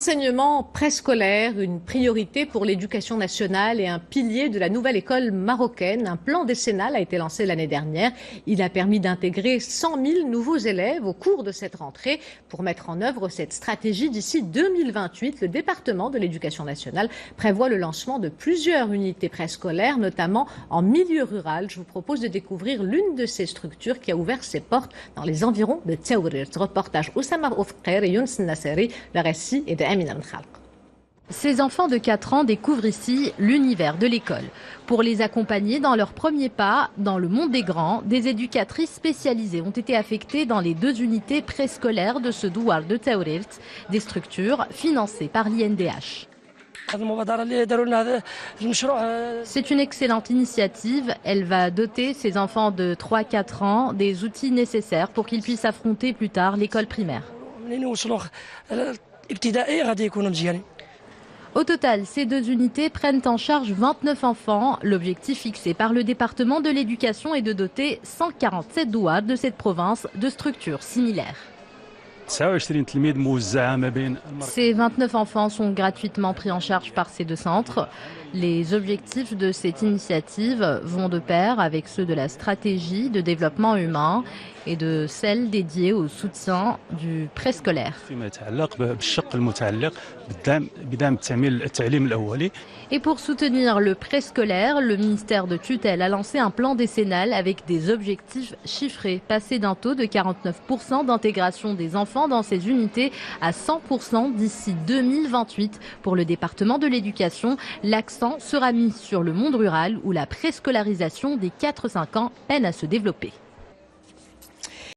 L'enseignement préscolaire, une priorité pour l'éducation nationale et un pilier de la nouvelle école marocaine. Un plan décennal a été lancé l'année dernière. Il a permis d'intégrer 100 000 nouveaux élèves au cours de cette rentrée. Pour mettre en œuvre cette stratégie d'ici 2028, le département de l'éducation nationale prévoit le lancement de plusieurs unités préscolaires, notamment en milieu rural. Je vous propose de découvrir l'une de ces structures qui a ouvert ses portes dans les environs de Taourir. Reportage Oussama Oufker et Younes Nasseri, le récit et de Amina Mkhalq. Ces enfants de 4 ans découvrent ici l'univers de l'école. Pour les accompagner dans leurs premiers pas dans le monde des grands, des éducatrices spécialisées ont été affectées dans les 2 unités préscolaires de ce douar de Taourir, des structures financées par l'INDH. C'est une excellente initiative. Elle va doter ces enfants de 3-4 ans des outils nécessaires pour qu'ils puissent affronter plus tard l'école primaire. Au total, ces 2 unités prennent en charge 29 enfants. L'objectif fixé par le département de l'éducation est de doter 147 douars de cette province de structures similaires. Ces 29 enfants sont gratuitement pris en charge par ces 2 centres. Les objectifs de cette initiative vont de pair avec ceux de la stratégie de développement humain et de celle dédiée au soutien du préscolaire. Et pour soutenir le préscolaire, le ministère de tutelle a lancé un plan décennal avec des objectifs chiffrés. Passer d'un taux de 49% d'intégration des enfants dans ces unités à 100% d'ici 2028. Pour le département de l'éducation, l'accent sera mis sur le monde rural où la préscolarisation des 4-5 ans peine à se développer.